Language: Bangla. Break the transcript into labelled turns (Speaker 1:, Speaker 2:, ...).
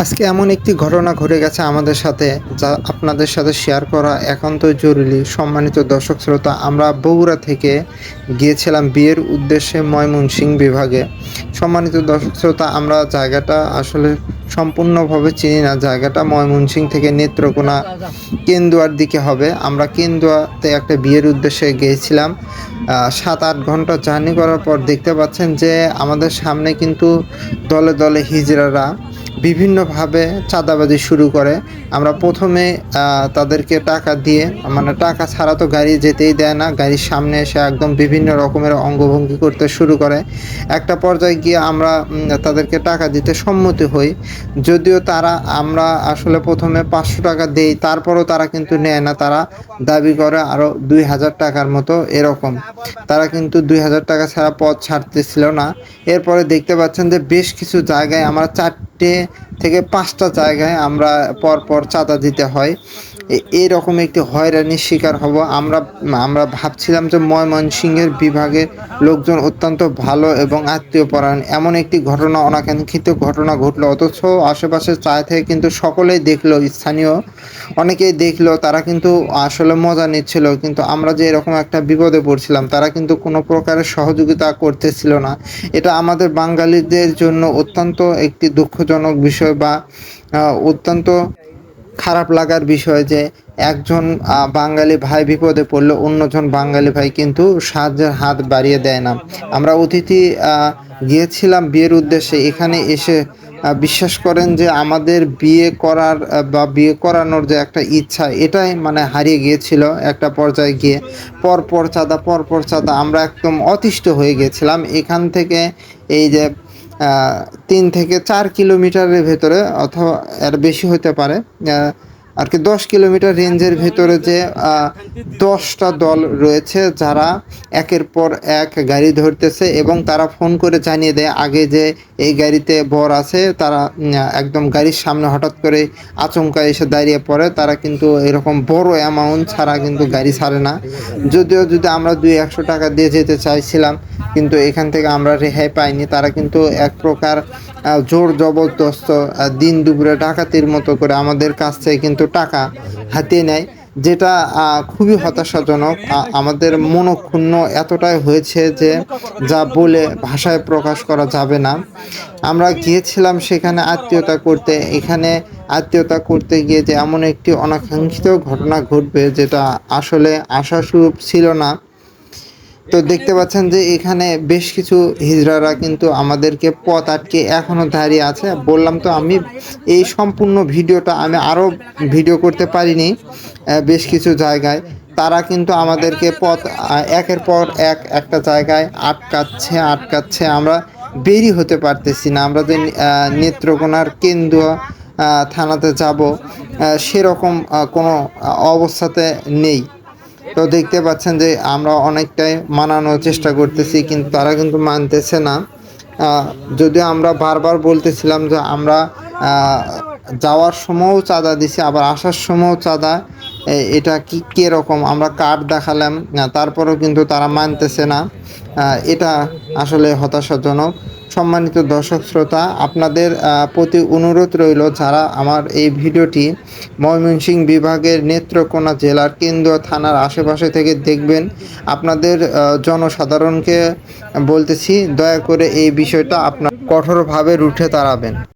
Speaker 1: আজকে এমন একটি ঘটনা ঘটে গেছে আমাদের সাথে, যা আপনাদের সাথে শেয়ার করা একান্তই জরুরি। সম্মানিত দর্শক শ্রোতা, আমরা বগুড়া থেকে গিয়েছিলাম বিয়ের উদ্দেশ্যে ময়মনসিংহ বিভাগে। সম্মানিত দর্শক শ্রোতা, আমরা জায়গাটা আসলে সম্পূর্ণভাবে চিনি না। জায়গাটা ময়মনসিংহ থেকে নেত্রকোনা কেন্দুয়ার দিকে হবে। আমরা কেন্দুয়াতে একটা বিয়ের উদ্দেশ্যে গিয়েছিলাম। ৭-৮ ঘন্টা জার্নি করার পর দেখতে পাচ্ছেন যে আমাদের সামনে কিন্তু দলে দলে হিজড়ারা বিভিন্নভাবে চাঁদাবাজি শুরু করে। আমরা প্রথমে তাদেরকে টাকা দিয়ে, মানে টাকা ছাড়া তো গাড়ি যেতেই দেয় না। গাড়ির সামনে এসে একদম বিভিন্ন রকমের অঙ্গভঙ্গি করতে শুরু করে। একটা পর্যায়ে গিয়ে আমরা তাদেরকে টাকা দিতে সম্মতি হই। যদিও আমরা আসলে প্রথমে ৫০০ টাকা দেই, তারপরও তারা কিন্তু নেয় না। তারা দাবি করে আরও ২,০০০ টাকার মতো এরকম। তারা কিন্তু ২,০০০ টাকা ছাড়া পথ ছাড়তেছিল না। এরপরে দেখতে পাচ্ছেন যে বেশ কিছু জায়গায় আমরা ৪টে থেকে ৫টা জায়গায় আমরা পরপর চাঁদা দিতে হয়। এইরকম একটি হয়রানির শিকার হব। আমরা ভাবছিলাম যে ময়মনসিংহের বিভাগের লোকজন অত্যন্ত ভালো এবং আত্মীয়পরায়ণ। এমন একটি ঘটনা, অনাকাঙ্ক্ষিত ঘটনা ঘটলো, অথচ আশেপাশে চায় থেকে কিন্তু সকলেই দেখলো, স্থানীয় অনেকেই দেখলো। তারা কিন্তু আসলে মজা নিচ্ছিল, কিন্তু আমরা যে এরকম একটা বিপদে পড়ছিলাম তারা কিন্তু কোনো প্রকারের সহযোগিতা করতেছিল না। এটা আমাদের বাঙালিদের জন্য অত্যন্ত একটি দুঃখজনক বিষয়, বা অত্যন্ত খারাপ লাগার বিষয় যে একজন বাঙালি ভাই বিপদে পড়লে অন্যজন বাঙালি ভাই কিন্তু সাহায্যের হাত বাড়িয়ে দেয় না। আমরা অতিথি গিয়েছিলাম বিয়ের উদ্দেশ্যে। এখানে এসে বিশ্বাস করেন যে আমাদের বিয়ে করার বা বিয়ে করানোর যে একটা ইচ্ছা, এটাই মানে হারিয়ে গিয়েছিল একটা পর্যায়ে গিয়ে। পরপর চাঁদা আমরা একদম অতিষ্ঠ হয়ে গিয়েছিলাম। এখান থেকে এই যে ৩ থেকে ৪ কিলোমিটারের ভেতরে, অথবা এর বেশি হতে পারে, আর কি ১০ কিলোমিটার রেঞ্জের ভেতরে যে ১০টা দল রয়েছে, যারা একের পর এক গাড়ি ধরতেছে এবং তারা ফোন করে জানিয়ে দেয় আগে যে এই গাড়িতে বর আছে। তারা একদম গাড়ির সামনে হঠাৎ করে আচমকা এসে দাঁড়িয়ে পড়ে। তারা কিন্তু এরকম বড় অ্যামাউন্ট ছাড়া কিন্তু গাড়ি ছাড়ে না। যদিও যদি আমরা ২০০ টাকা দিয়ে যেতে চাইছিলাম, কিন্তু এখান থেকে আমরা রেহাই পাইনি। তারা কিন্তু এক প্রকার জোর জবরদস্ত দিন দুপুরে ডাকাতির মতো করে আমাদের কাছ থেকে কিন্তু টাকা হাতিয়ে নেয়, যেটা খুবই হতাশাজনক। আমাদের মনক্ষুণ্ণ এতটাই হয়েছে যে যা বলে ভাষায় প্রকাশ করা যাবে না। আমরা গিয়েছিলাম সেখানে আত্মীয়তা করতে। এখানে আত্মীয়তা করতে গিয়ে যে এমন একটি অনাকাঙ্ক্ষিত ঘটনা ঘটবে, যেটা আসলে আশাস্বরূপ ছিল না। তো দেখতে পাচ্ছেন যে এখানে বেশ কিছু হিজড়ারা কিন্তু আমাদেরকে পথ আটকে এখনও দাঁড়িয়ে আছে। বললাম তো, আমি এই সম্পূর্ণ ভিডিওটা আমি আরও ভিডিও করতে পারিনি। বেশ কিছু জায়গায় তারা কিন্তু আমাদেরকে পথ একের পর একটা জায়গায় আটকাচ্ছে। আমরা বেরই হতে পারতেছি না। আমরা যে নেত্রকোনার কেন্দ্রীয় থানাতে যাব, সেরকম কোনো অবস্থাতে নেই। তো দেখতে পাচ্ছেন যে আমরা অনেকটাই মানানোর চেষ্টা করতেছি, কিন্তু তারা কিন্তু মানতেছে না। যদিও আমরা বারবার বলতেছিলাম যে আমরা যাওয়ার সময়ও চাঁদা দিছি, আবার আসার সময়ও চাঁদা। এটা কীরকম আমরা কার্ড দেখালাম, তারপরেও কিন্তু তারা মানতেছে না। এটা আসলে হতাশাজনক। সম্মানিত দর্শক শ্রোতা, আপনাদের প্রতি অনুরোধ রইল, যারা আমার এই ভিডিওটি ময়মনসিংহ বিভাগের নেত্রকোনা জেলার কেন্দুয়া থানার আশেপাশে থেকে দেখবেন, আপনাদের জনসাধারণকে বলতেছি, দয়া করে এই বিষয়টা আপনার কঠোরভাবে রুখে দাঁড়াবেন।